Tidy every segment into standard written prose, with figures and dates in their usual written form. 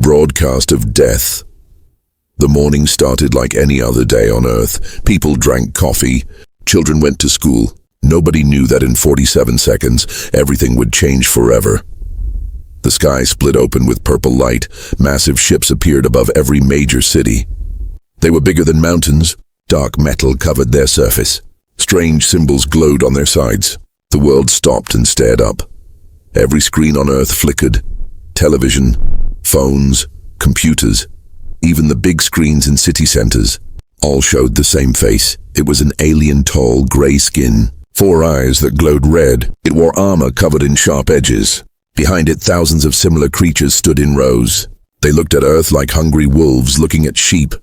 broadcast of death. The morning started like any other day on Earth. People drank coffee. Children went to school. Nobody knew that in 47 seconds, everything would change forever. The sky split open with purple light. Massive ships appeared above every major city. They were bigger than mountains. Dark metal covered their surface. Strange symbols glowed on their sides. The world stopped and stared up. Every screen on Earth flickered. Television, phones, computers, even the big screens in city centers, all showed the same face. It was an alien tall, gray skin, 4 eyes that glowed red. It wore armor covered in sharp edges. Behind it, thousands of similar creatures stood in rows. They looked at Earth like hungry wolves looking at sheep.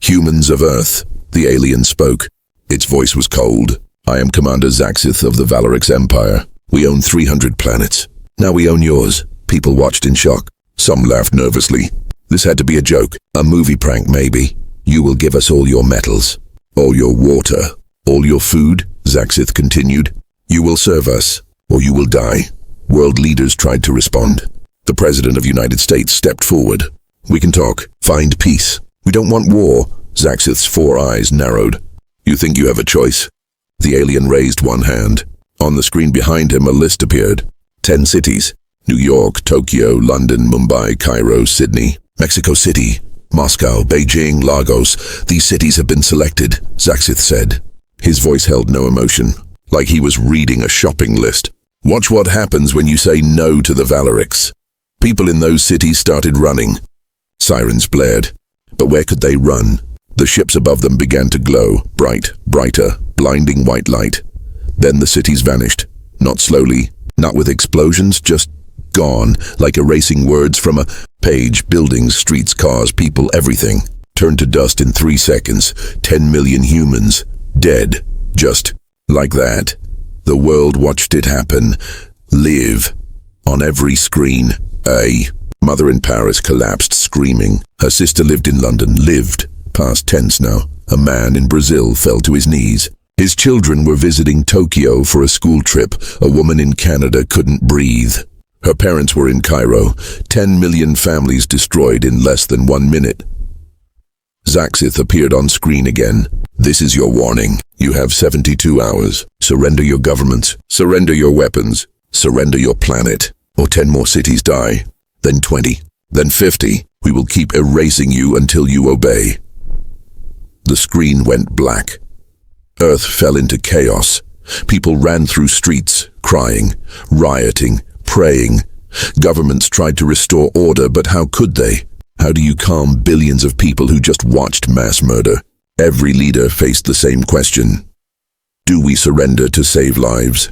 "Humans of Earth," the alien spoke. Its voice was cold. "I am Commander Zaxith of the Valerix Empire. We own 300 planets. Now we own yours." People watched in shock. Some laughed nervously. This had to be a joke, a movie prank maybe. "You will give us all your metals, all your water, all your food," Zaxith continued. "You will serve us, or you will die." World leaders tried to respond. The President of the United States stepped forward. "We can talk. Find peace. We don't want war." Zaxith's 4 eyes narrowed. "You think you have a choice?" The alien raised one hand. On the screen behind him, a list appeared. 10 cities. New York, Tokyo, London, Mumbai, Cairo, Sydney, Mexico City, Moscow, Beijing, Lagos. "These cities have been selected," Zaxith said. His voice held no emotion, like he was reading a shopping list. "Watch what happens when you say no to the Valerix." People in those cities started running. Sirens blared. But where could they run? The ships above them began to glow, bright, brighter, blinding white light. Then the cities vanished, not slowly, not with explosions, just gone, like erasing words from a page. Buildings, streets, cars, people, everything turned to dust in 3 seconds. 10 million humans, dead, just like that. The world watched it happen. Live. On every screen. A mother in Paris collapsed, screaming. Her sister lived in London, lived. Past tense now. A man in Brazil fell to his knees. His children were visiting Tokyo for a school trip. A woman in Canada couldn't breathe. Her parents were in Cairo. 10 million families destroyed in less than 1 minute. Zaxith appeared on screen again. "This is your warning. You have 72 hours. Surrender your governments. Surrender your weapons. Surrender your planet. Or 10 more cities die. Then 20. Then 50. We will keep erasing you until you obey." The screen went black. Earth fell into chaos. People ran through streets, crying, rioting, praying. Governments tried to restore order, but how could they? How do you calm billions of people who just watched mass murder? Every leader faced the same question. Do we surrender to save lives?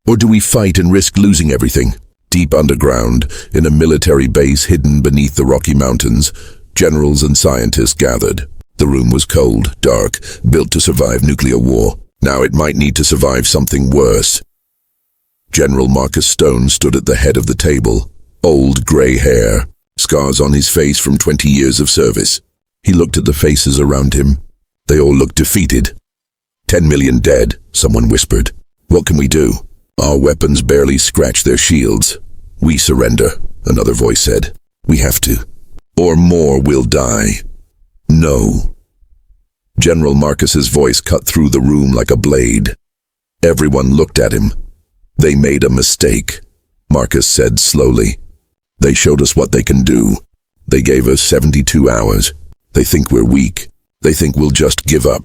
Or do we fight and risk losing everything? Deep underground, in a military base hidden beneath the Rocky Mountains, generals and scientists gathered. The room was cold, dark, built to survive nuclear war. Now it might need to survive something worse. General Marcus Stone stood at the head of the table, old gray hair, scars on his face from 20 years of service. He looked at the faces around him. They all looked defeated. 10 million dead, someone whispered. "What can we do? Our weapons barely scratch their shields." "We surrender," another voice said. "We have to. Or more will die." "No." General Marcus's voice cut through the room like a blade. Everyone looked at him. "They made a mistake," Marcus said slowly. "They showed us what they can do. They gave us 72 hours. They think we're weak. They think we'll just give up.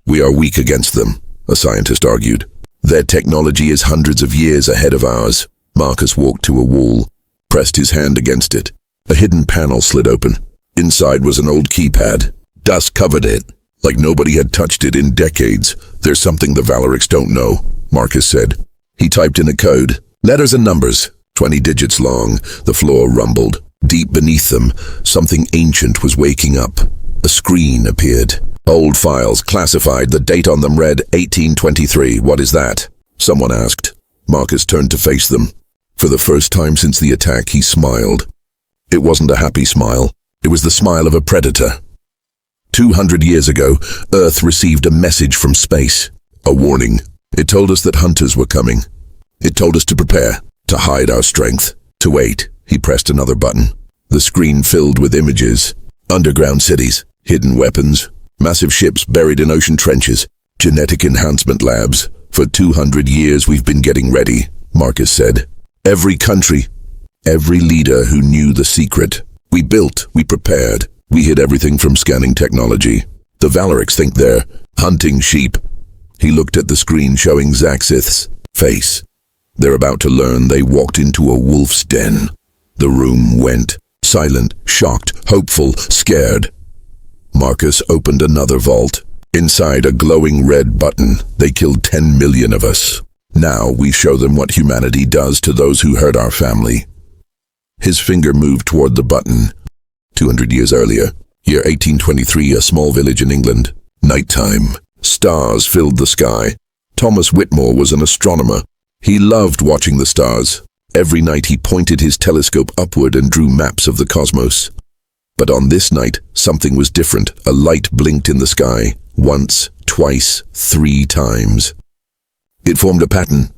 We are weak against them," a scientist argued. "Their technology is hundreds of years ahead of ours." Marcus walked to a wall, pressed his hand against it. A hidden panel slid open. Inside was an old keypad. Dust covered it, like nobody had touched it in decades. "There's something the Valerix don't know," Marcus said. He typed in a code. Letters and numbers, 20 digits long. The floor rumbled. Deep beneath them, something ancient was waking up. A screen appeared. Old files, classified. The date on them read 1823. "What is that?" someone asked. Marcus turned to face them. For the first time since the attack, he smiled. It wasn't a happy smile. It was the smile of a predator. 200 years ago, Earth received a message from space. A warning. It told us that hunters were coming. It told us to prepare, to hide our strength, to wait. He pressed another button. The screen filled with images. Underground cities, hidden weapons, massive ships buried in ocean trenches, genetic enhancement labs. For 200 years we've been getting ready, Marcus said. Every country, every leader who knew the secret. We built, we prepared, we hid everything from scanning technology. The Valerics think they're hunting sheep. He looked at the screen showing Zaxith's face. They're about to learn they walked into a wolf's den. The room went silent, shocked, hopeful, scared. Marcus opened another vault. Inside a glowing red button. They killed 10 million of us. Now we show them what humanity does to those who hurt our family. His finger moved toward the button. 200 years earlier, year 1823, a small village in England. Nighttime. Stars filled the sky. Thomas Whitmore was an astronomer. He loved watching the stars. Every night he pointed his telescope upward and drew maps of the cosmos. But on this night, something was different. A light blinked in the sky. Once, twice, 3 times. It formed a pattern.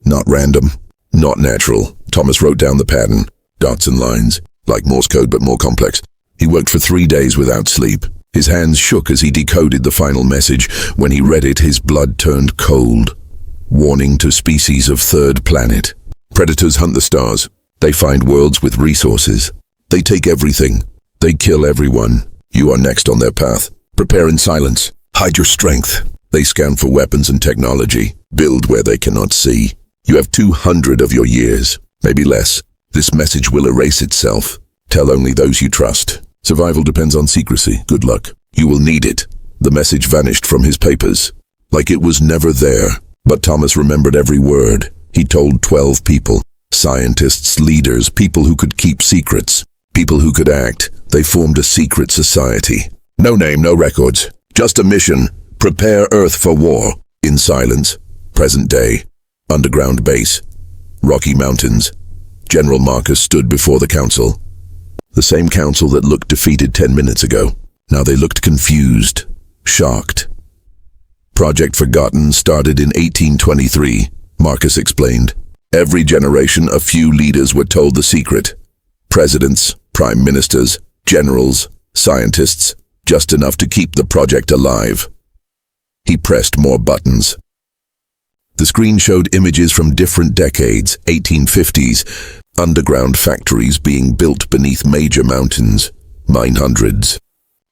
Not random. Not natural. Thomas wrote down the pattern. Dots and lines. Like Morse code but more complex. He worked for 3 days without sleep. His hands shook as he decoded the final message. When he read it, his blood turned cold. Warning to species of third planet. Predators hunt the stars. They find worlds with resources. They take everything. They kill everyone. You are next on their path. Prepare in silence. Hide your strength. They scan for weapons and technology. Build where they cannot see. You have 200 of your years. Maybe less. This message will erase itself. Tell only those you trust. Survival depends on secrecy. Good luck. You will need it. The message vanished from his papers. Like it was never there. But Thomas remembered every word. He told 12 people. Scientists, leaders, people who could keep secrets. People who could act. They formed a secret society. No name, no records. Just a mission. Prepare Earth for war. In silence. Present day. Underground base. Rocky Mountains. General Marcus stood before the council. The same council that looked defeated 10 minutes ago. Now they looked confused. Shocked. Project Forgotten started in 1823, Marcus explained. Every generation, a few leaders were told the secret. Presidents, prime ministers, generals, scientists, just enough to keep the project alive. He pressed more buttons. The screen showed images from different decades, 1850s, underground factories being built beneath major mountains, mine hundreds.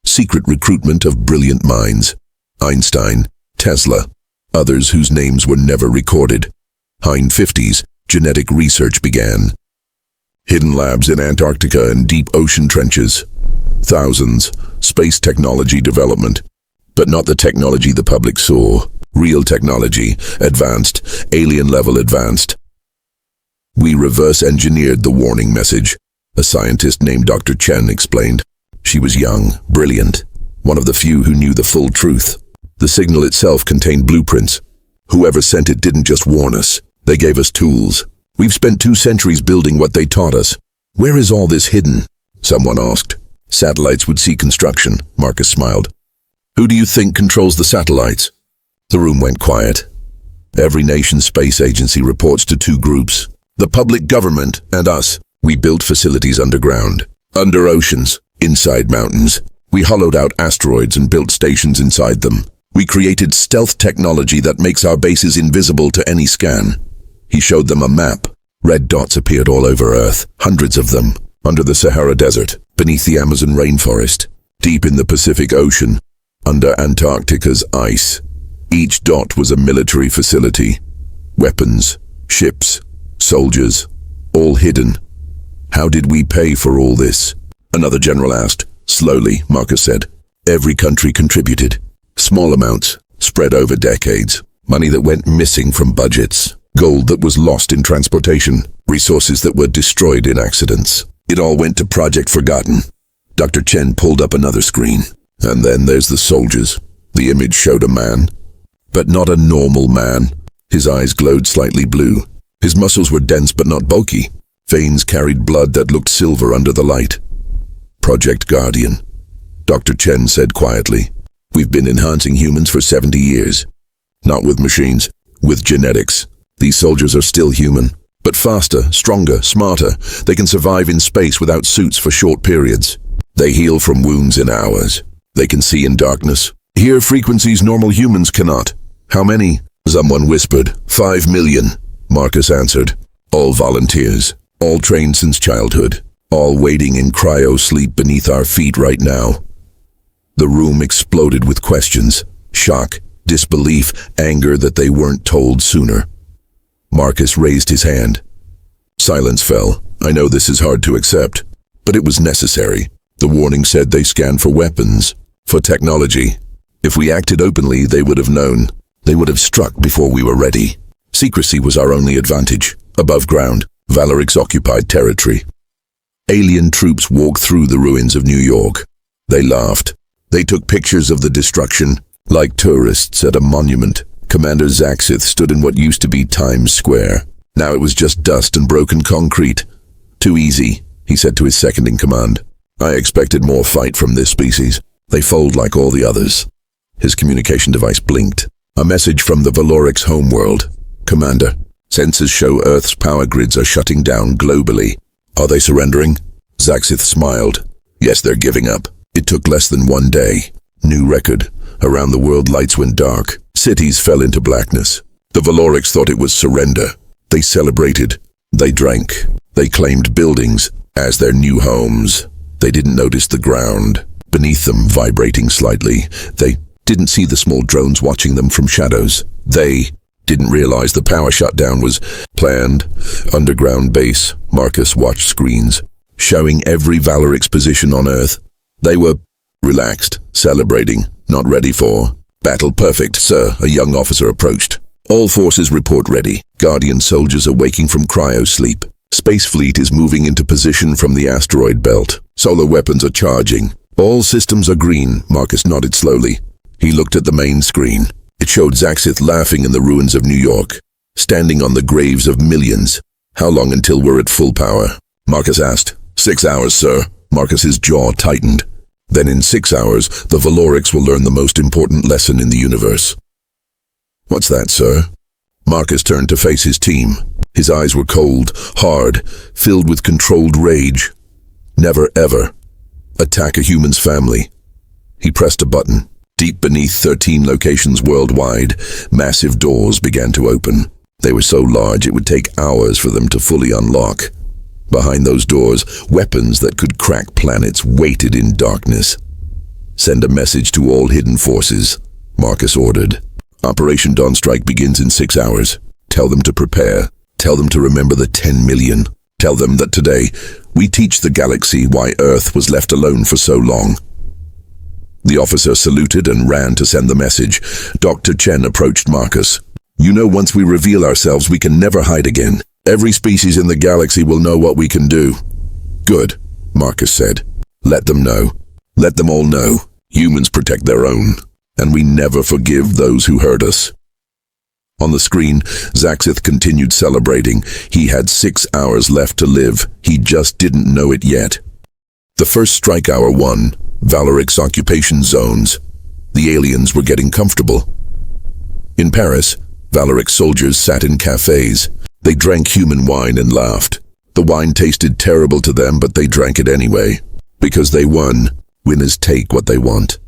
Secret recruitment of brilliant minds. Einstein, Tesla, others whose names were never recorded. 1950s, genetic research began. Hidden labs in Antarctica and deep ocean trenches. Thousands, space technology development. But not the technology the public saw. Real technology, advanced, alien-level advanced. We reverse-engineered the warning message, a scientist named Dr. Chen explained. She was young, brilliant, one of the few who knew the full truth. The signal itself contained blueprints. Whoever sent it didn't just warn us, they gave us tools. We've spent 2 centuries building what they taught us. Where is all this hidden? Someone asked. Satellites would see construction, Marcus smiled. Who do you think controls the satellites? The room went quiet. Every nation's space agency reports to 2 groups. The public government and us. We built facilities underground, under oceans, inside mountains. We hollowed out asteroids and built stations inside them. We created stealth technology that makes our bases invisible to any scan. He showed them a map. Red dots appeared all over Earth, hundreds of them, under the Sahara Desert, beneath the Amazon rainforest, deep in the Pacific Ocean, under Antarctica's ice. Each dot was a military facility. Weapons, ships, soldiers, all hidden. How did we pay for all this? Another general asked. Slowly, Marcus said. Every country contributed. Small amounts, spread over decades. Money that went missing from budgets. Gold that was lost in transportation. Resources that were destroyed in accidents. It all went to Project Forgotten. Dr. Chen pulled up another screen. And then there's the soldiers. The image showed a man. But not a normal man. His eyes glowed slightly blue. His muscles were dense but not bulky. Veins carried blood that looked silver under the light. Project Guardian, Dr. Chen said quietly. We've been enhancing humans for 70 years. Not with machines, with genetics. These soldiers are still human, But faster, stronger, smarter. They can survive in space without suits for short periods. They heal from wounds in hours. They can see in darkness. Hear frequencies normal humans cannot. How many? Someone whispered. 5 million, Marcus answered. All volunteers. All trained since childhood. All waiting in cryo-sleep beneath our feet right now. The room exploded with questions. Shock, disbelief, anger that they weren't told sooner. Marcus raised his hand. Silence fell. I know this is hard to accept, but it was necessary. The warning said they scanned for weapons, for technology. If we acted openly, they would have known. They would have struck before we were ready. Secrecy was our only advantage. Above ground, Valeric's occupied territory. Alien troops walked through the ruins of New York. They laughed. They took pictures of the destruction, like tourists at a monument. Commander Zaxith stood in what used to be Times Square. Now it was just dust and broken concrete. Too easy, he said to his second-in-command. I expected more fight from this species. They fold like all the others. His communication device blinked. A message from the Valoric's homeworld. Commander, sensors show Earth's power grids are shutting down globally. Are they surrendering? Zaxith smiled. Yes, they're giving up. It took less than 1 day. New record. Around the world, lights went dark. Cities fell into blackness. The Valorics thought it was surrender. They celebrated. They drank. They claimed buildings as their new homes. They didn't notice the ground beneath them vibrating slightly. They didn't see the small drones watching them from shadows. They didn't realize the power shutdown was planned. Underground base. Marcus watched screens showing every Valeric's position on Earth. They were relaxed, celebrating, not ready for battle. Perfect, sir, a young officer approached. All forces report ready. Guardian soldiers are waking from cryo-sleep. Space fleet is moving into position from the asteroid belt. Solar weapons are charging. All systems are green. Marcus nodded slowly. He looked at the main screen. It showed Zaxith laughing in the ruins of New York, standing on the graves of millions. How long until we're at full power? Marcus asked. 6 hours, sir. Marcus's jaw tightened. Then in 6 hours, the Valorics will learn the most important lesson in the universe. What's that, sir? Marcus turned to face his team. His eyes were cold, hard, filled with controlled rage. Never, ever attack a human's family. He pressed a button. Deep beneath 13 locations worldwide, massive doors began to open. They were so large it would take hours for them to fully unlock. Behind those doors, weapons that could crack planets waited in darkness. Send a message to all hidden forces, Marcus ordered. Operation Dawn Strike begins in 6 hours. Tell them to prepare. Tell them to remember the 10 million. Tell them that today, we teach the galaxy why Earth was left alone for so long. The officer saluted and ran to send the message. Dr. Chen approached Marcus. You know, once we reveal ourselves, we can never hide again. Every species in the galaxy will know what we can do. Good, Marcus said. Let them know. Let them all know. Humans protect their own, and we never forgive those who hurt us. On the screen, Zaxith continued celebrating. He had 6 hours left to live. He just didn't know it yet. The first strike hour won. Valeric's occupation zones. The aliens were getting comfortable. In Paris, Valeric soldiers sat in cafes. They drank human wine and laughed. The wine tasted terrible to them, but they drank it anyway. Because they won. Winners take what they want.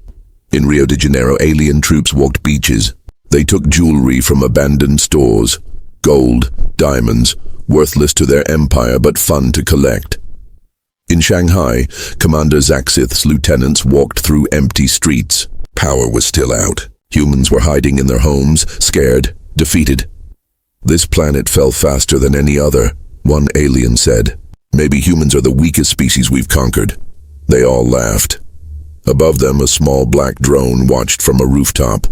In Rio de Janeiro, alien troops walked beaches. They took jewelry from abandoned stores. Gold, diamonds, worthless to their empire but fun to collect. In Shanghai, Commander Zaxith's lieutenants walked through empty streets. Power was still out. Humans were hiding in their homes, scared, defeated. This planet fell faster than any other, one alien said. Maybe humans are the weakest species we've conquered. They all laughed. Above them, a small black drone watched from a rooftop.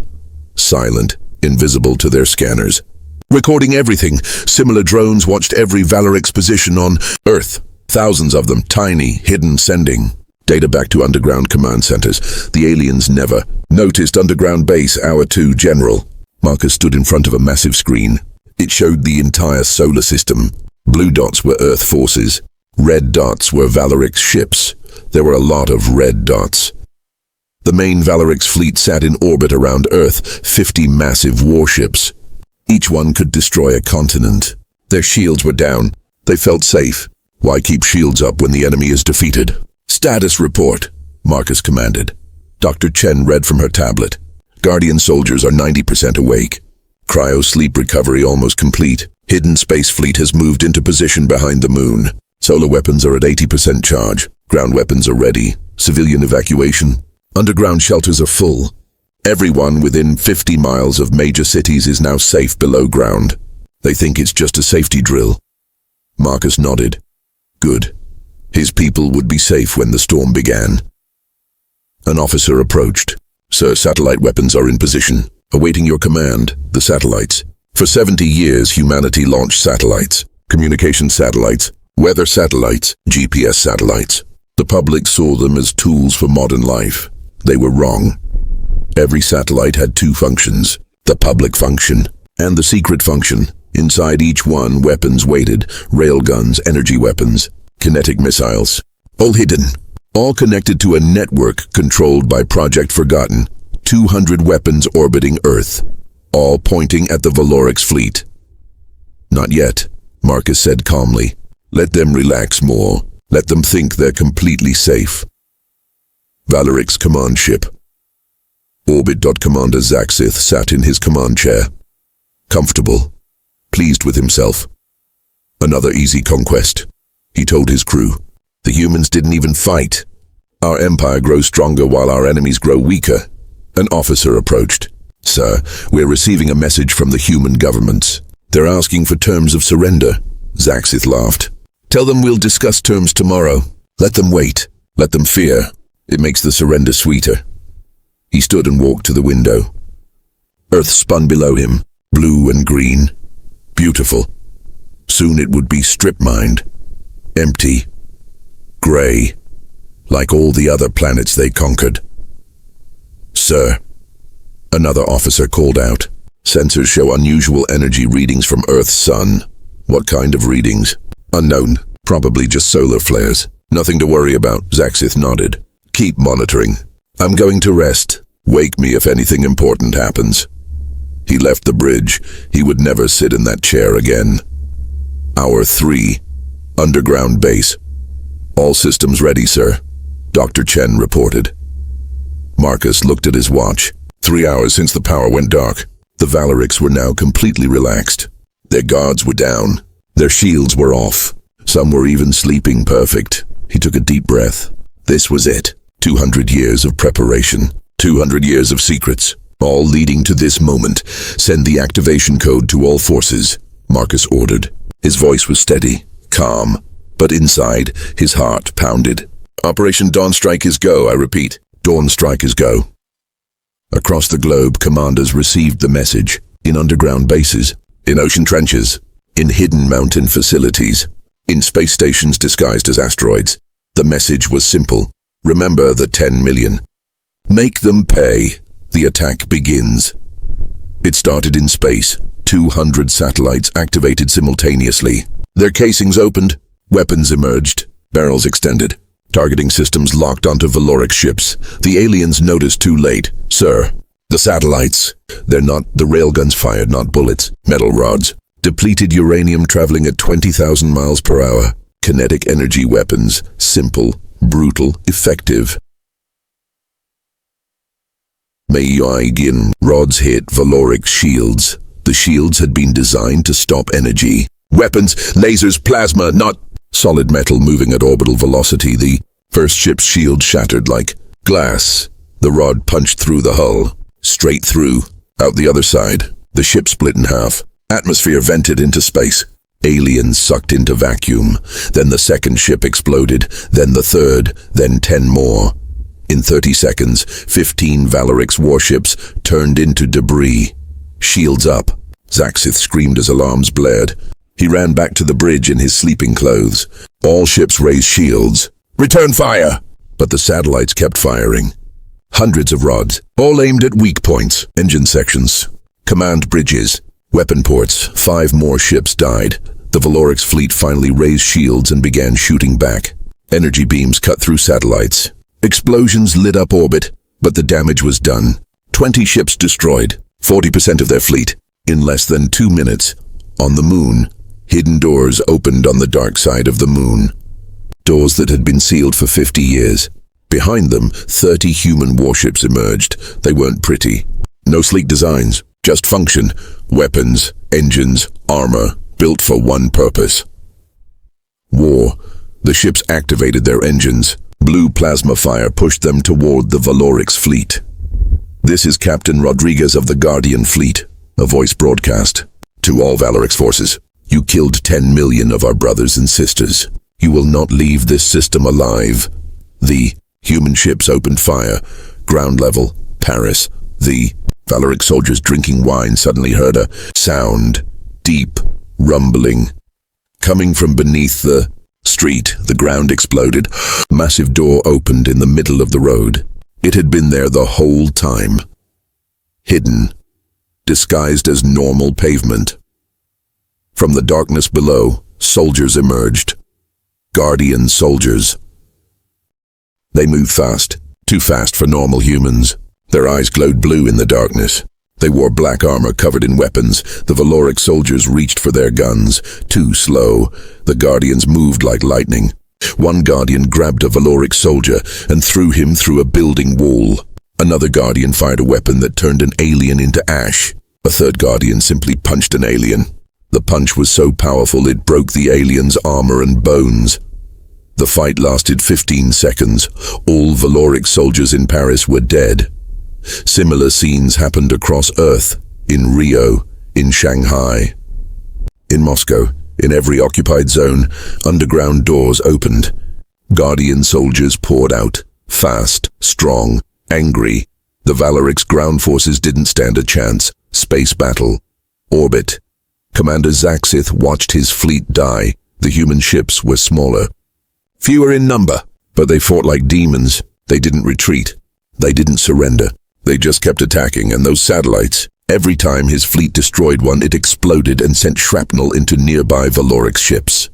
Silent, invisible to their scanners. Recording everything, similar drones watched every Valeric's position on Earth. Thousands of them, tiny, hidden, sending data back to underground command centers. The aliens never noticed underground base, Hour 2, General. Marcus stood in front of a massive screen. It showed the entire solar system. Blue dots were Earth forces. Red dots were Valeric's ships. There were a lot of red dots. The main Valeric's fleet sat in orbit around Earth, 50 massive warships. Each one could destroy a continent. Their shields were down. They felt safe. Why keep shields up when the enemy is defeated? Status report, Marcus commanded. Dr. Chen read from her tablet. Guardian soldiers are 90% awake. Cryo sleep recovery almost complete. Hidden space fleet has moved into position behind the moon. Solar weapons are at 80% charge. Ground weapons are ready. Civilian evacuation. Underground shelters are full. Everyone within 50 miles of major cities is now safe below ground. They think it's just a safety drill. Marcus nodded. Good. His people would be safe when the storm began. An officer approached. Sir, satellite weapons are in position. Awaiting your command, the satellites. For 70 years, humanity launched satellites. Communication satellites, weather satellites, GPS satellites. The public saw them as tools for modern life. They were wrong. Every satellite had two functions, the public function and the secret function. Inside each one, weapons waited, railguns, energy weapons, kinetic missiles, all hidden, all connected to a network controlled by Project Forgotten. 200 weapons orbiting Earth, all pointing at the Valorix fleet. Not yet, Marcus said calmly. Let them relax more. Let them think they're completely safe. Valorix command ship. Orbit. Commander Zaxith sat in his command chair. Comfortable, pleased with himself. Another easy conquest, he told his crew. The humans didn't even fight. Our empire grows stronger while our enemies grow weaker. An officer approached. Sir, we're receiving a message from the human governments. They're asking for terms of surrender. Zaxith laughed. Tell them we'll discuss terms tomorrow. Let them wait. Let them fear. It makes the surrender sweeter. He stood and walked to the window. Earth spun below him, blue and green. Beautiful. Soon it would be strip-mined. Empty. Gray. Like all the other planets they conquered. Sir, another officer called out. Sensors show unusual energy readings from Earth's sun. What kind of readings? Unknown. Probably just solar flares. Nothing to worry about, Zaxith nodded. Keep monitoring. I'm going to rest. Wake me if anything important happens. He left the bridge. He would never sit in that chair again. Hour 3. Underground base. All systems ready, sir, Dr. Chen reported. Marcus looked at his watch. 3 hours since the power went dark. The Valorix were now completely relaxed. Their guards were down. Their shields were off. Some were even sleeping perfect. He took a deep breath. This was it. 200 years of preparation. 200 years of secrets. All leading to this moment. Send the activation code to all forces, Marcus ordered. His voice was steady, calm, but inside, his heart pounded. Operation Dawn Strike is go, I repeat. Dawn Strike is go. Across the globe, commanders received the message. In underground bases, in ocean trenches, in hidden mountain facilities, in space stations disguised as asteroids. The message was simple. Remember the 10 million. Make them pay. The attack begins. It started in space. 200 satellites activated simultaneously. Their casings opened. Weapons emerged. Barrels extended. Targeting systems locked onto Valorix ships. The aliens noticed too late. Sir, the satellites. They're not the railguns fired, not bullets. Metal rods. Depleted uranium traveling at 20,000 miles per hour. Kinetic energy weapons. Simple, brutal, effective. Mayagian rods hit Valorix shields. The shields had been designed to stop energy. Weapons, lasers, plasma, not solid metal moving at orbital velocity. The first ship's shield shattered like glass. The rod punched through the hull. Straight through. Out the other side. The ship split in half. Atmosphere vented into space. Aliens sucked into vacuum. Then the second ship exploded. Then the third. Then 10 more. In 30 seconds, 15 Valorix warships turned into debris. Shields up. Zaxith screamed as alarms blared. He ran back to the bridge in his sleeping clothes. All ships raised shields. Return fire! But the satellites kept firing. Hundreds of rods, all aimed at weak points, engine sections, command bridges, weapon ports. 5 more ships died. The Valorix fleet finally raised shields and began shooting back. Energy beams cut through satellites. Explosions lit up orbit, but the damage was done. 20 ships destroyed, 40% of their fleet. In less than 2 minutes, on the moon, Hidden doors opened on the dark side of the moon. Doors that had been sealed for 50 years. Behind them, 30 human warships emerged. They weren't pretty. No sleek designs, just function. Weapons, engines, armor, built for one purpose. War. The ships activated their engines. Blue plasma fire pushed them toward the Valorix fleet. "This is Captain Rodriguez of the Guardian Fleet," a voice broadcast. "To all Valorix forces, you killed 10 million of our brothers and sisters. You will not leave this system alive." The human ships opened fire. Ground level, Paris. The Valorix soldiers drinking wine suddenly heard a sound, deep, rumbling. Coming from beneath the street, the ground exploded. A massive door opened in the middle of the road. It had been there the whole time. Hidden, disguised as normal pavement. From the darkness below, soldiers emerged. Guardian soldiers. They moved fast, too fast for normal humans. Their eyes glowed blue in the darkness. They wore black armor covered in weapons. The Valorix soldiers reached for their guns. Too slow. The Guardians moved like lightning. One Guardian grabbed a Valorix soldier and threw him through a building wall. Another Guardian fired a weapon that turned an alien into ash. A third Guardian simply punched an alien. The punch was so powerful it broke the alien's armor and bones. The fight lasted 15 seconds. All Valorix soldiers in Paris were dead. Similar scenes happened across Earth, in Rio, in Shanghai, in Moscow. In every occupied zone, underground doors opened. Guardian soldiers poured out, fast, strong, angry. The Valorix ground forces didn't stand a chance. Space battle. Orbit. Commander Zaxith watched his fleet die. The human ships were smaller. Fewer in number, but they fought like demons. They didn't retreat. They didn't surrender. They just kept attacking, and those satellites, every time his fleet destroyed one, it exploded and sent shrapnel into nearby Valorix ships.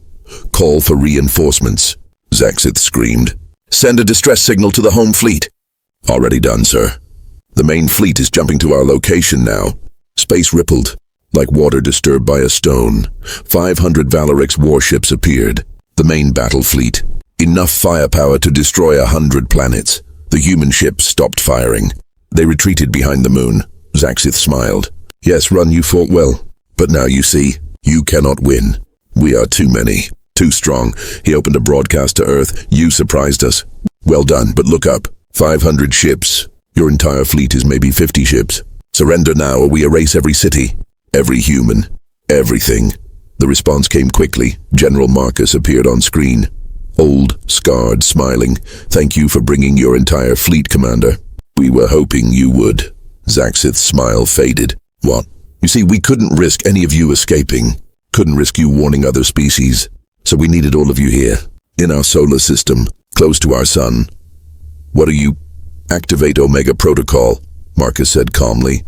"Call for reinforcements," Zaxith screamed. "Send a distress signal to the home fleet." "Already done, sir. The main fleet is jumping to our location now." Space rippled, like water disturbed by a stone. 500 Valorix warships appeared. The main battle fleet. Enough firepower to destroy 100 planets. The human ships stopped firing. They retreated behind the moon. Zaxith smiled. "Yes, Run, you fought well. But now you see, you cannot win. We are too many, too strong." He opened a broadcast to Earth. "You surprised us. Well done, but look up. 500 ships. Your entire fleet is maybe 50 ships. Surrender now or we erase every city, every human, everything." The response came quickly. General Marcus appeared on screen. Old, scarred, smiling. "Thank you for bringing your entire fleet, Commander. We were hoping you would." Zaxith's smile faded. "What? You see, we couldn't risk any of you escaping. Couldn't risk you warning other species. So we needed all of you here, in our solar system, close to our sun." "What are you?" "Activate Omega Protocol," Marcus said calmly.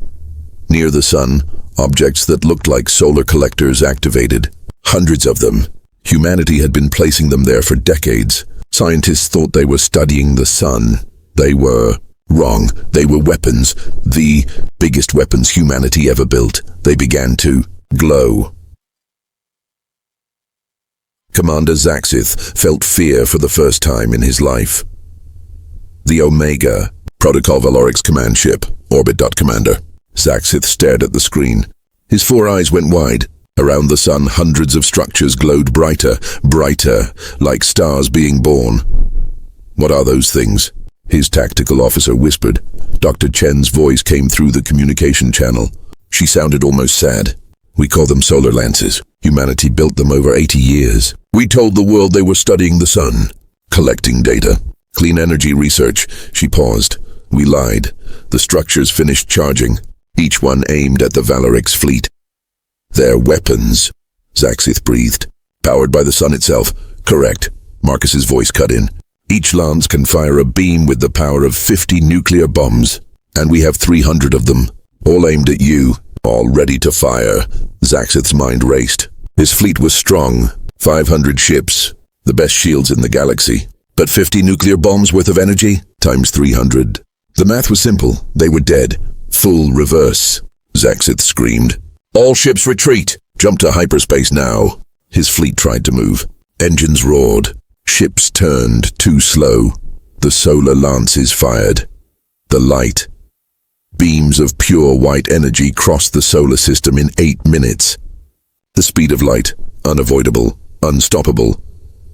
Near the sun, objects that looked like solar collectors activated. Hundreds of them. Humanity had been placing them there for decades. Scientists thought they were studying the sun. They were wrong. They were weapons. The biggest weapons humanity ever built. They began to glow. Commander Zaxith felt fear for the first time in his life. "The Omega Protocol Valorix command ship, orbit. Commander." Zaxith stared at the screen. His 4 eyes went wide. Around the sun, hundreds of structures glowed brighter, brighter, like stars being born. "What are those things?" his tactical officer whispered. Dr. Chen's voice came through the communication channel. She sounded almost sad. "We call them solar lances. Humanity built them over 80 years. We told the world they were studying the sun, collecting data. Clean energy research." She paused. "We lied. The structures finished charging, each one aimed at the Valorix fleet. They're weapons," Zaxith breathed. "Powered by the sun itself." "Correct." Marcus's voice cut in. "Each lance can fire a beam with the power of 50 nuclear bombs, and we have 300 of them, all aimed at you, all ready to fire." Zaxith's mind raced. His fleet was strong, 500 ships, the best shields in the galaxy. But 50 nuclear bombs worth of energy, times 300. The math was simple. They were dead. Full reverse. Zaxith screamed. "All ships retreat! Jump to hyperspace now." His fleet tried to move. Engines roared. Ships turned too slow. The solar lances fired. The light. Beams of pure white energy crossed the solar system in 8 minutes. The speed of light, unavoidable, unstoppable.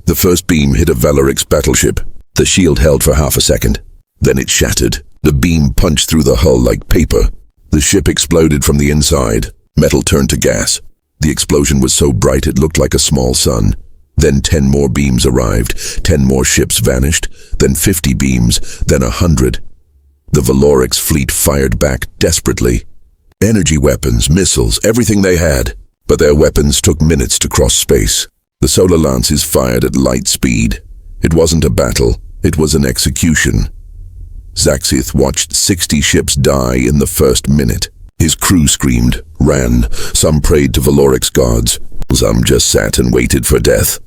The first beam hit a Valorix battleship. The shield held for half a second. Then it shattered. The beam punched through the hull like paper. The ship exploded from the inside. Metal turned to gas. The explosion was so bright it looked like a small sun. Then 10 more beams arrived. 10 more ships vanished. Then 50 beams. Then 100. The Valorix fleet fired back desperately. Energy weapons, missiles, everything they had. But their weapons took minutes to cross space. The solar lances fired at light speed. It wasn't a battle. It was an execution. Zaxith watched 60 ships die in the first minute. His crew screamed, ran. Some prayed to Valorix gods. Some just sat and waited for death.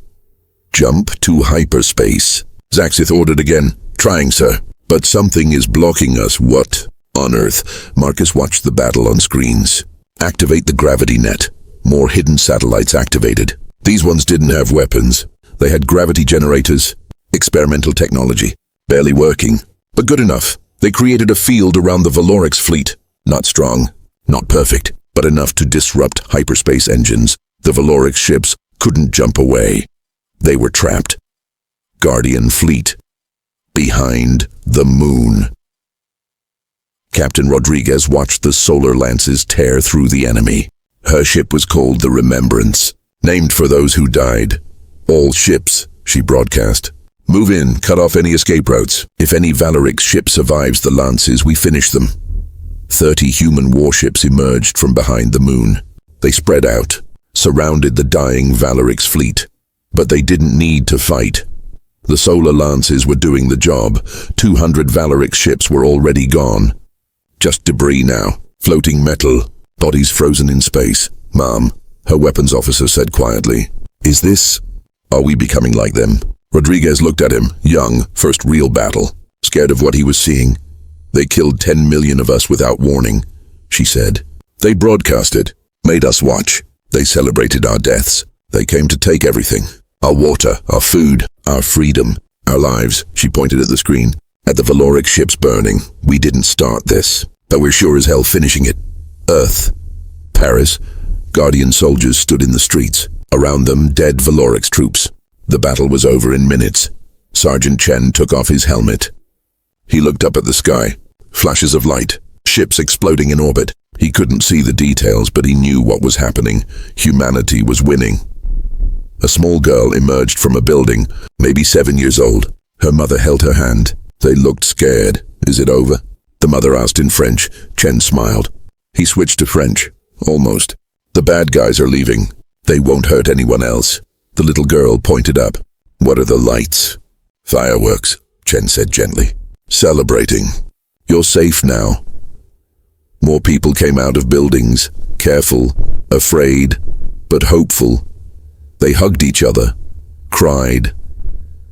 Jump to hyperspace. Zaxith ordered again. Trying, sir. But something is blocking us. What? On Earth. Marcus watched the battle on screens. Activate the gravity net. More hidden satellites activated. These ones didn't have weapons. They had gravity generators. Experimental technology. Barely working, but good enough. They created a field around the Valorix fleet. Not strong, not perfect, but enough to disrupt hyperspace engines. The Valorix ships couldn't jump away. They were trapped. Guardian fleet. Behind the moon. Captain Rodriguez watched the solar lances tear through the enemy. Her ship was called the Remembrance, named for those who died. All ships, she broadcast. Move in, cut off any escape routes. If any Valorix ship survives the lances, we finish them. 30 human warships emerged from behind the moon. They spread out, surrounded the dying Valorix fleet. But they didn't need to fight. The solar lances were doing the job. 200 Valorix ships were already gone. Just debris now, floating metal, bodies frozen in space. Ma'am, her weapons officer said quietly. Are we becoming like them? Rodriguez looked at him, young, first real battle, scared of what he was seeing. They killed 10 million of us without warning, she said. They broadcasted, made us watch. They celebrated our deaths. They came to take everything. Our water, our food, our freedom, our lives, she pointed at the screen. At the Valorix ships burning, we didn't start this, but we're sure as hell finishing it. Earth. Paris. Guardian soldiers stood in the streets. Around them, dead Valorix troops. The battle was over in minutes. Sergeant Chen took off his helmet. He looked up at the sky. Flashes of light. Ships exploding in orbit. He couldn't see the details, but he knew what was happening. Humanity was winning. A small girl emerged from a building, maybe 7 years old. Her mother held her hand. They looked scared. Is it over? The mother asked in French. Chen smiled. He switched to French. Almost. The bad guys are leaving. They won't hurt anyone else. The little girl pointed up. What are the lights? Fireworks, Chen said gently. Celebrating. You're safe now. More people came out of buildings, careful, afraid, but hopeful. They hugged each other, cried.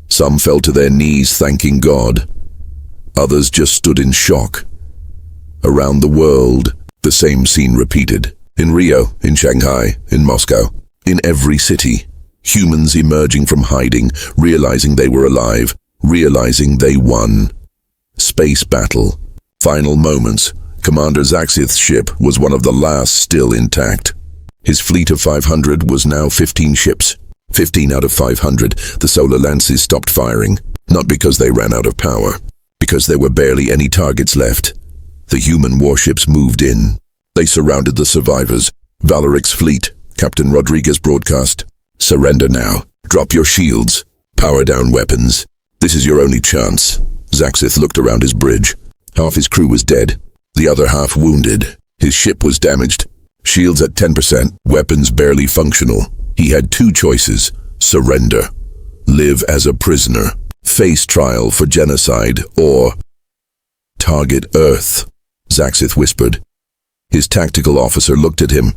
Some fell to their knees thanking God. Others just stood in shock. Around the world, the same scene repeated. In Rio, in Shanghai, in Moscow, in every city. Humans emerging from hiding, realizing they were alive, realizing they won. Space battle. Final moments. Commander Zaxith's ship was one of the last still intact. His fleet of 500 was now 15 ships. 15 out of 500, the solar lances stopped firing. Not because they ran out of power, because there were barely any targets left. The human warships moved in. They surrounded the survivors. Valorix fleet, Captain Rodriguez broadcast. Surrender now. Drop your shields. Power down weapons. This is your only chance. Zaxith looked around his bridge. Half his crew was dead. The other half wounded. His ship was damaged. Shields at 10%. Weapons barely functional. He had two choices. Surrender. Live as a prisoner. Face trial for genocide. Or target Earth. Zaxith whispered. His tactical officer looked at him.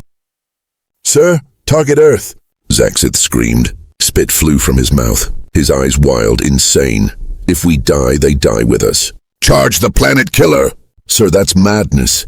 Sir, target Earth. Zaxith screamed. Spit flew from his mouth. His eyes wild, insane. If we die, they die with us. Charge the planet killer! Sir, that's madness.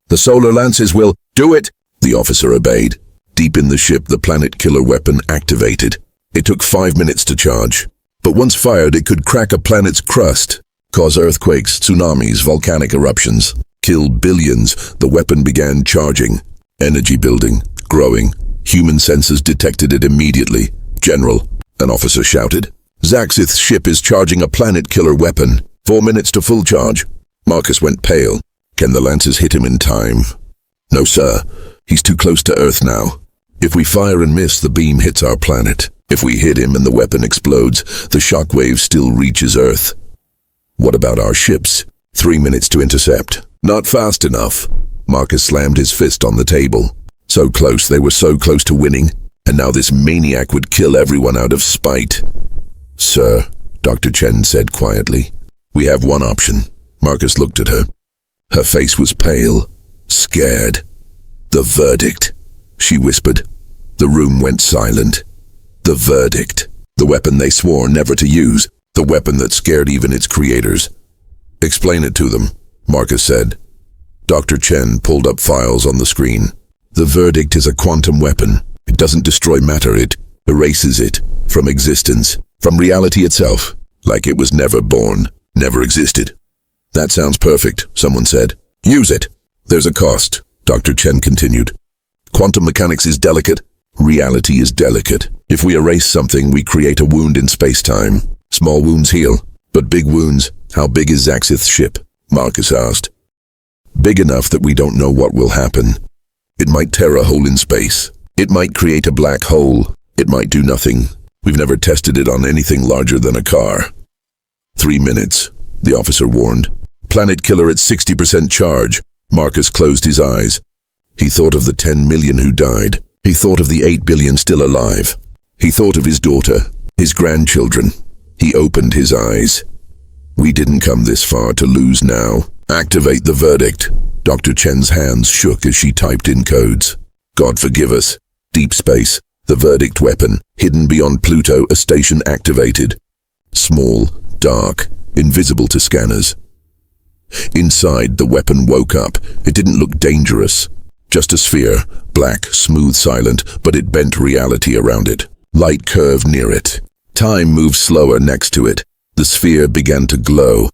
The solar lances will do it. The officer obeyed. Deep in the ship, the planet killer weapon activated. It took 5 minutes to charge, but once fired, it could crack a planet's crust, cause earthquakes, tsunamis, volcanic eruptions, kill billions. The weapon began charging, energy building, growing. Human sensors detected it immediately. "General," an officer shouted, "Zaxith's ship is charging a planet killer weapon. 4 minutes to full charge." Marcus went pale. Can the Lancers hit him in time? "No, sir. He's too close to Earth now. If we fire and miss, the beam hits our planet. If we hit him and the weapon explodes, the shockwave still reaches Earth." "What about our ships?" 3 minutes to intercept. "Not fast enough." Marcus slammed his fist on the table. So close, they were so close to winning, and now this maniac would kill everyone out of spite. "Sir," Dr. Chen said quietly, "we have one option." Marcus looked at her. Her face was pale, scared. "The verdict," she whispered. The room went silent. The verdict. The weapon they swore never to use. The weapon that scared even its creators. "Explain it to them," Marcus said. Dr. Chen pulled up files on the screen. "The verdict is a quantum weapon. It doesn't destroy matter, it erases it from existence, from reality itself, like it was never born, never existed." "That sounds perfect," someone said. "Use it." "There's a cost," Dr. Chen continued. "Quantum mechanics is delicate. Reality is delicate. If we erase something, we create a wound in space-time. Small wounds heal, but big wounds, how big is Zaxith's ship?" Marcus asked. "Big enough that we don't know what will happen. It might tear a hole in space. It might create a black hole. It might do nothing. We've never tested it on anything larger than a car." 3 minutes, the officer warned. "Planet killer at 60% charge." Marcus closed his eyes. He thought of the 10 million who died. He thought of the 8 billion still alive. He thought of his daughter, his grandchildren. He opened his eyes. "We didn't come this far to lose now. Activate the verdict." Dr. Chen's hands shook as she typed in codes. "God forgive us. Deep space. The verdict weapon. Hidden beyond Pluto. A station activated. Small, dark, invisible to scanners." Inside, the weapon woke up. It didn't look dangerous. Just a sphere, black, smooth, silent, but it bent reality around it. Light curved near it. Time moved slower next to it. The sphere began to glow.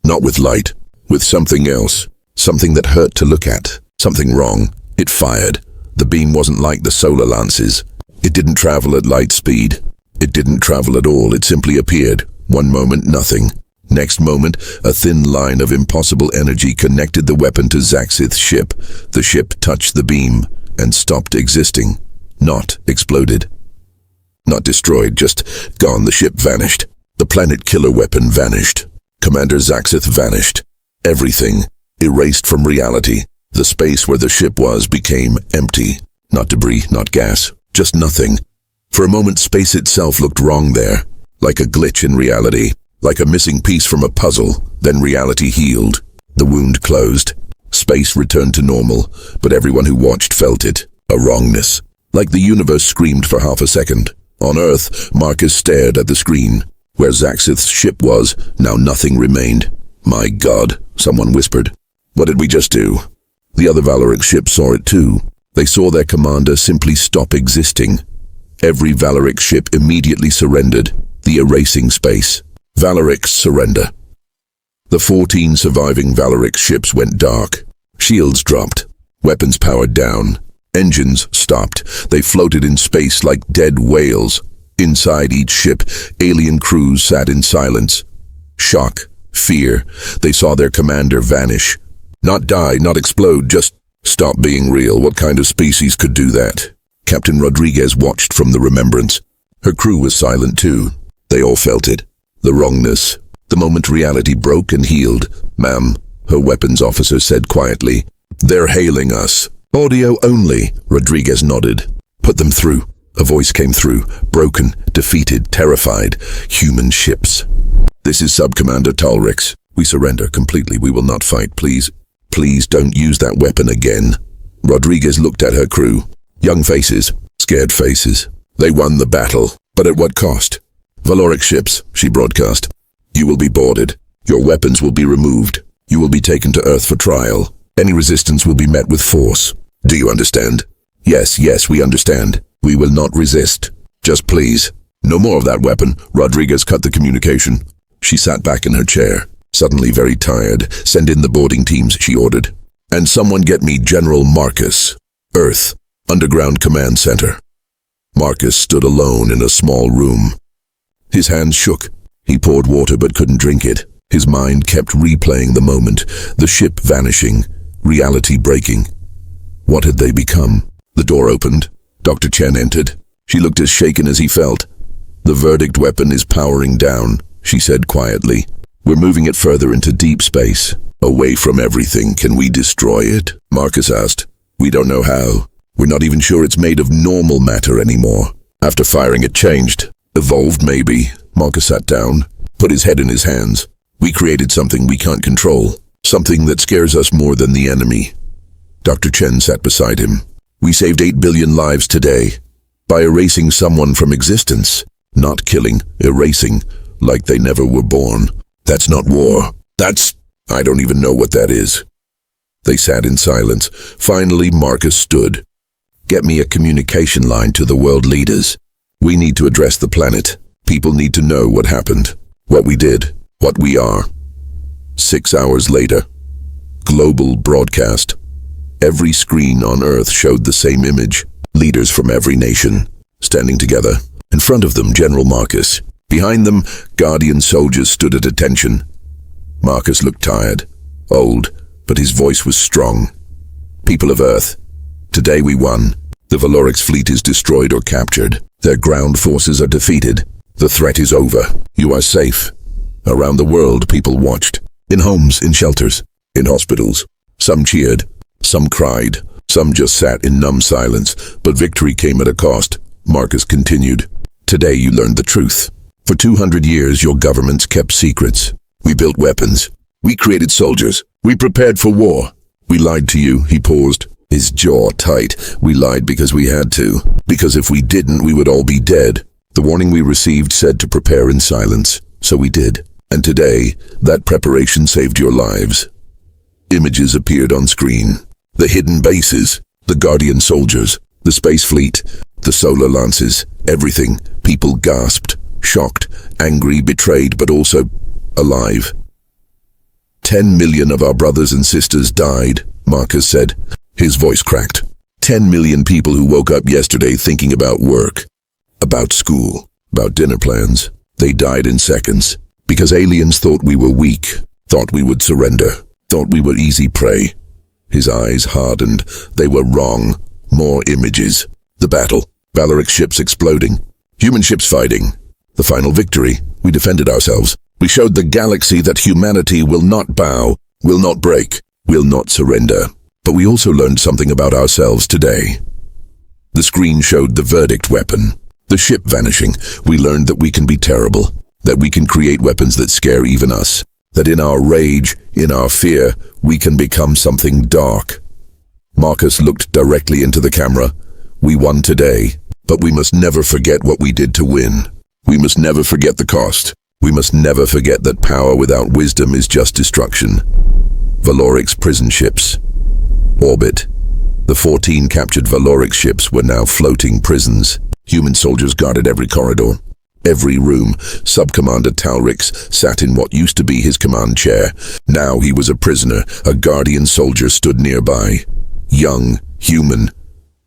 Not with light, with something else. Something that hurt to look at. Something wrong. It fired. The beam wasn't like the solar lances. It didn't travel at light speed. It didn't travel at all. It simply appeared. One moment, nothing. Next moment, a thin line of impossible energy connected the weapon to Zaxith's ship. The ship touched the beam and stopped existing. Not exploded. Not destroyed, just gone. The ship vanished. The planet killer weapon vanished. Commander Zaxith vanished. Everything erased from reality. The space where the ship was became empty. Not debris, not gas, just nothing. For a moment, space itself looked wrong there, like a glitch in reality, like a missing piece from a puzzle. Then reality healed. The wound closed. Space returned to normal, but everyone who watched felt it. A wrongness. Like the universe screamed for half a second. On Earth, Marcus stared at the screen. Where Zaxith's ship was, now nothing remained. "My God," someone whispered. "What did we just do?" The other Valoric ships saw it too. They saw their commander simply stop existing. Every Valoric ship immediately surrendered, the erasing space. Valoric's surrender. The 14 surviving Valoric ships went dark. Shields dropped. Weapons powered down. Engines stopped. They floated in space like dead whales. Inside each ship, alien crews sat in silence. Shock, fear. They saw their commander vanish. Not die, not explode, just stop being real. What kind of species could do that? Captain Rodriguez watched from the remembrance. Her crew was silent too. They all felt it. The wrongness. The moment reality broke and healed. "Ma'am," her weapons officer said quietly. "They're hailing us." "Audio only," Rodriguez nodded. "Put them through." A voice came through, broken, defeated, terrified. "Human ships." "This is Sub-Commander Talrix. We surrender completely. We will not fight. Please, please don't use that weapon again." Rodriguez looked at her crew. Young faces, scared faces. They won the battle, but at what cost? "Valoric ships," she broadcast. "You will be boarded. Your weapons will be removed. You will be taken to Earth for trial. Any resistance will be met with force. Do you understand?" Yes, yes, we understand. We will not resist. Just please. No more of that weapon. Rodriguez cut the communication. She sat back in her chair, suddenly very tired. Send in the boarding teams, she ordered. And someone get me General Marcus. Earth, Underground Command Center. Marcus stood alone in a small room. His hands shook. He poured water but couldn't drink it. His mind kept replaying the moment, the ship vanishing, reality breaking. What had they become? The door opened. Dr. Chen entered. She looked as shaken as he felt. The verdict weapon is powering down, she said quietly. We're moving it further into deep space. Away from everything. Can we destroy it? Marcus asked. We don't know how. We're not even sure it's made of normal matter anymore. After firing it changed. Evolved maybe. Marcus sat down, put his head in his hands. We created something we can't control. Something that scares us more than the enemy. Dr. Chen sat beside him. We saved 8 billion lives today. By erasing someone from existence. Not killing, erasing, like they never were born. That's not war. I don't even know what that is. They sat in silence. Finally, Marcus stood. Get me a communication line to the world leaders. We need to address the planet. People need to know what happened, what we did, what we are. 6 hours later. Global broadcast. Every screen on Earth showed the same image. Leaders from every nation, standing together. In front of them, General Marcus. Behind them, Guardian soldiers stood at attention. Marcus looked tired, old, but his voice was strong. People of Earth, today we won. The Valorix fleet is destroyed or captured. Their ground forces are defeated. The threat is over. You are safe. Around the world, people watched. In homes, in shelters, in hospitals. Some cheered, some cried, some just sat in numb silence. But victory came at a cost. Marcus continued. Today you learned the truth. For 200 years, your governments kept secrets. We built weapons. We created soldiers. We prepared for war. We lied to you. He paused, his jaw tight. We lied because we had to. Because if we didn't, we would all be dead. The warning we received said to prepare in silence. So we did. And today, that preparation saved your lives. Images appeared on screen. The hidden bases, the Guardian soldiers, the space fleet, the solar lances, everything. People gasped, shocked, angry, betrayed, but also alive. 10 million of our brothers and sisters died, Marcus said. His voice cracked. 10 million people who woke up yesterday thinking about work, about school, about dinner plans. They died in seconds because aliens thought we were weak, thought we would surrender, thought we were easy prey. His eyes hardened. They were wrong. More images. The battle. Valorix ships exploding. Human ships fighting. The final victory. We defended ourselves. We showed the galaxy that humanity will not bow, will not break, will not surrender. But we also learned something about ourselves today. The screen showed the verdict weapon. The ship vanishing. We learned that we can be terrible, that we can create weapons that scare even us, that in our rage, in our fear, we can become something dark. Marcus looked directly into the camera. We won today, but we must never forget what we did to win. We must never forget the cost. We must never forget that power without wisdom is just destruction. Valorix prison ships. Orbit. The 14 captured Valorix ships were now floating prisons. Human soldiers guarded every corridor, every room. Sub-Commander Talrix sat in what used to be his command chair. Now he was a prisoner. A Guardian soldier stood nearby. Young, human,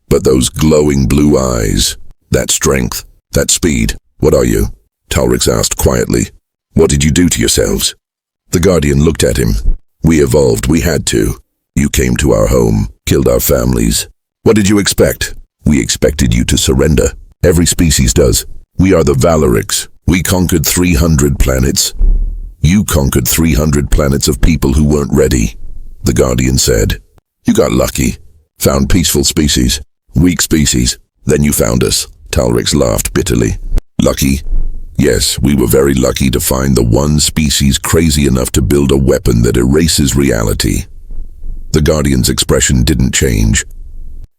but those glowing blue eyes, that strength, that speed. What are you? Talrix asked quietly. What did you do to yourselves? The Guardian looked at him. We evolved. We had to. You came to our home, killed our families. What did you expect? We expected you to surrender. Every species does. We are the Valorix. We conquered 300 planets. You conquered 300 planets of people who weren't ready. The Guardian said. You got lucky. Found peaceful species. Weak species. Then you found us. Talrix laughed bitterly. Lucky? Yes, we were very lucky to find the one species crazy enough to build a weapon that erases reality. The Guardian's expression didn't change.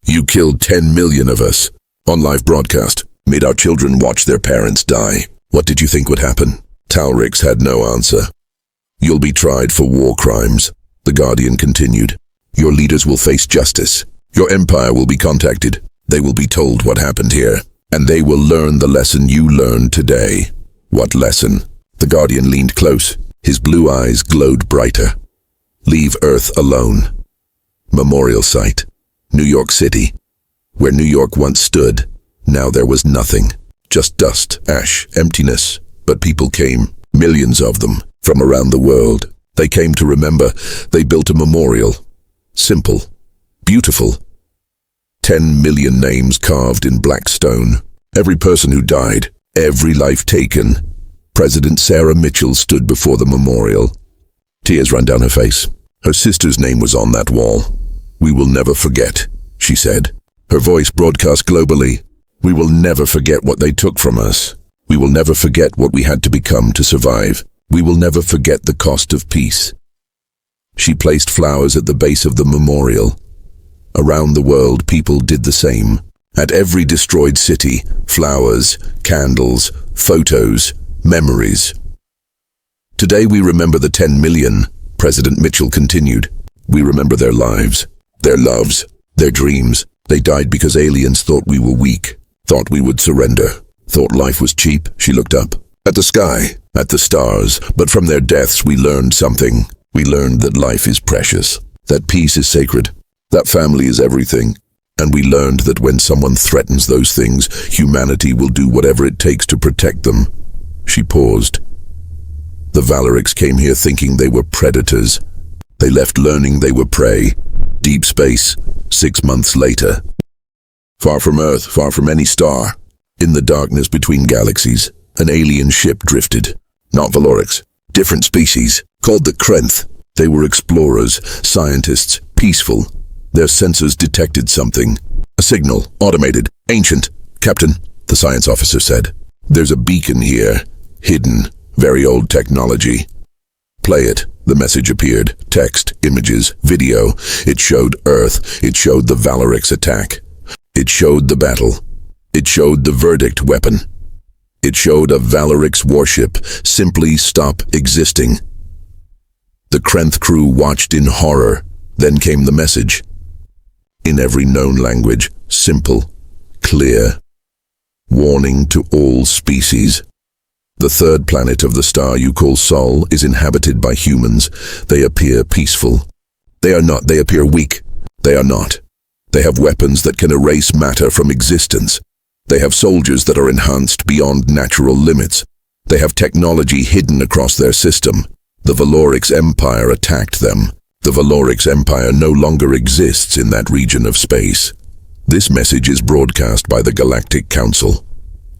You killed 10 million of us. On live broadcast. Made our children watch their parents die. What did you think would happen? Talrix had no answer. You'll be tried for war crimes. The Guardian continued. Your leaders will face justice. Your empire will be contacted. They will be told what happened here, and they will learn the lesson you learned today. What lesson? The Guardian leaned close. His blue eyes glowed brighter. Leave Earth alone. Memorial site. New York City. Where New York once stood, now there was nothing. Just dust, ash, emptiness. But people came, millions of them, from around the world. They came to remember. They built a memorial. Simple. Beautiful. 10 million names carved in black stone. Every person who died. Every life taken. President Sarah Mitchell stood before the memorial. Tears ran down her face. Her sister's name was on that wall. "We will never forget," she said. Her voice broadcast globally. "We will never forget what they took from us. We will never forget what we had to become to survive. We will never forget the cost of peace." She placed flowers at the base of the memorial. Around the world, people did the same. At every destroyed city, flowers, candles, photos, memories. "Today we remember the 10 million, President Mitchell continued. "We remember their lives, their loves, their dreams. They died because aliens thought we were weak, thought we would surrender, thought life was cheap." She looked up. At the sky, at the stars. But from their deaths we learned something. We learned that life is precious, that peace is sacred, that family is everything. And we learned that when someone threatens those things, humanity will do whatever it takes to protect them. She paused. The Valerics came here thinking they were predators. They left learning they were prey. Deep space, 6 months later. Far from Earth, far from any star. In the darkness between galaxies, an alien ship drifted. Not Valerics. Different species, called the Krenth. They were explorers, scientists, peaceful. Their sensors detected something. A signal, automated, ancient. "Captain," the science officer said, "there's a beacon here. Hidden, very old technology." "Play it." The message appeared. Text, images, video. It showed Earth. It showed the Valerics attack. It showed the battle. It showed the verdict weapon. It showed a Valerics warship simply stop existing. The Krenth crew watched in horror. Then came the message. In every known language, simple, clear. Warning to all species. The third planet of the star you call Sol is inhabited by humans. They appear peaceful. They are not. They appear weak. They are not. They have weapons that can erase matter from existence. They have soldiers that are enhanced beyond natural limits. They have technology hidden across their system. The Valerics Empire attacked them. The Valerics Empire no longer exists in that region of space. This message is broadcast by the Galactic Council.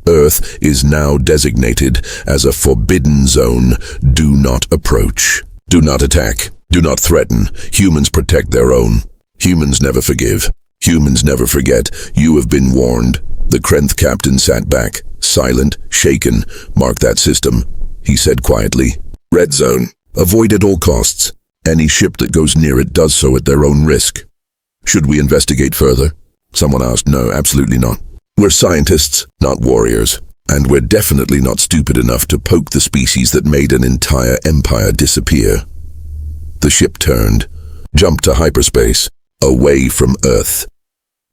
Earth is now designated as a forbidden zone. Do not approach. Do not attack. Do not threaten. Humans protect their own. Humans never forgive. Humans never forget. You have been warned. The Krenth captain sat back, silent, shaken. "Mark that system," he said quietly. "Red zone. Avoid at all costs. Any ship that goes near it does so at their own risk." "Should we investigate further?" Someone asked. "No, absolutely not. We're scientists, not warriors. And we're definitely not stupid enough to poke the species that made an entire empire disappear." The ship turned, jumped to hyperspace, away from Earth.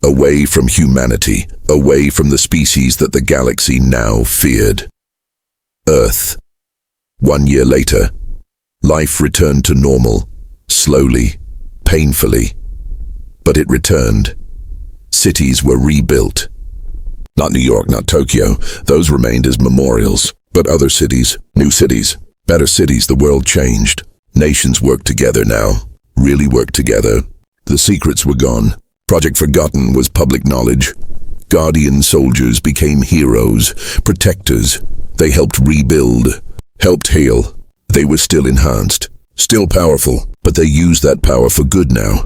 Away from humanity, away from the species that the galaxy now feared. Earth. 1 year later, life returned to normal, slowly, painfully. But it returned. Cities were rebuilt. Not New York, not Tokyo. Those remained as memorials. But other cities, new cities, better cities. The world changed. Nations worked together now. Really worked together. The secrets were gone. Project Forgotten was public knowledge. Guardian soldiers became heroes, protectors. They helped rebuild, helped heal. They were still enhanced, still powerful, but they used that power for good now.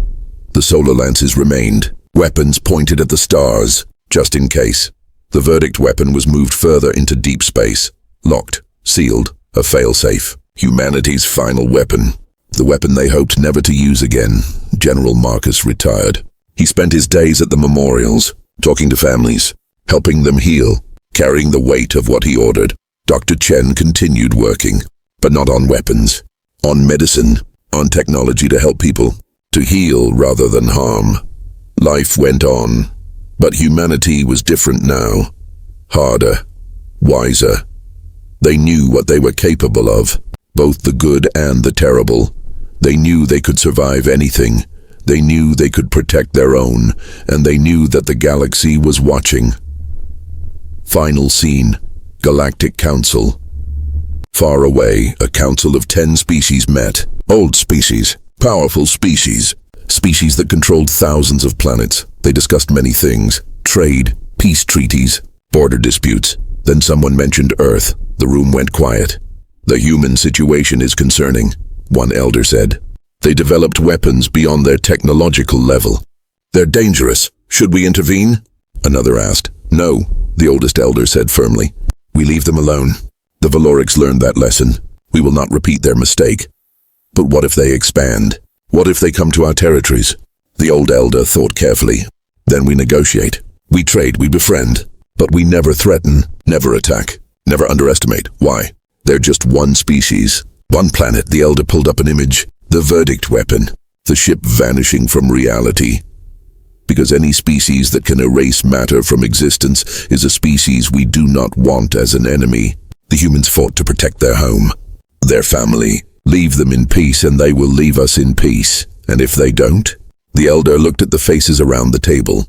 The solar lances remained, weapons pointed at the stars, just in case. The verdict weapon was moved further into deep space, locked, sealed, a failsafe. Humanity's final weapon. The weapon they hoped never to use again. General Marcus retired. He spent his days at the memorials, talking to families, helping them heal, carrying the weight of what he ordered. Dr. Chen continued working, but not on weapons, on medicine, on technology to help people, to heal rather than harm. Life went on, but humanity was different now. Harder, wiser. They knew what they were capable of, both the good and the terrible. They knew they could survive anything. They knew they could protect their own, and they knew that the galaxy was watching. Final scene, Galactic Council. Far away, a council of 10 species met. Old species, powerful species, species that controlled thousands of planets. They discussed many things: trade, peace treaties, border disputes. Then someone mentioned Earth. The room went quiet. The human situation is concerning, one elder said. They developed weapons beyond their technological level. They're dangerous. Should we intervene? Another asked. No, the oldest elder said firmly. We leave them alone. The Valorics learned that lesson. We will not repeat their mistake. But what if they expand? What if they come to our territories? The old elder thought carefully. Then we negotiate. We trade, we befriend. But we never threaten, never attack, never underestimate. Why? They're just one species. One planet. The elder pulled up an image. The verdict weapon. The ship vanishing from reality. Because any species that can erase matter from existence is a species we do not want as an enemy. The humans fought to protect their home, their family. Leave them in peace and they will leave us in peace. And if they don't? The elder looked at the faces around the table.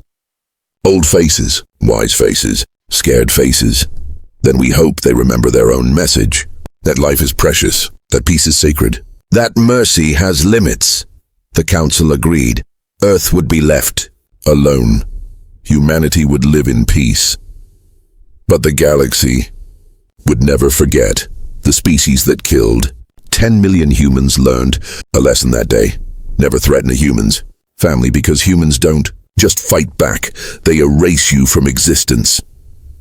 Old faces, wise faces, scared faces. Then we hope they remember their own message. That life is precious, that peace is sacred, that mercy has limits. The council agreed. Earth would be left alone. Humanity would live in peace. But the galaxy would never forget the species that killed. 10 million humans learned a lesson that day. Never threaten humans. Family, because humans don't just fight back. They erase you from existence.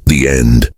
The end.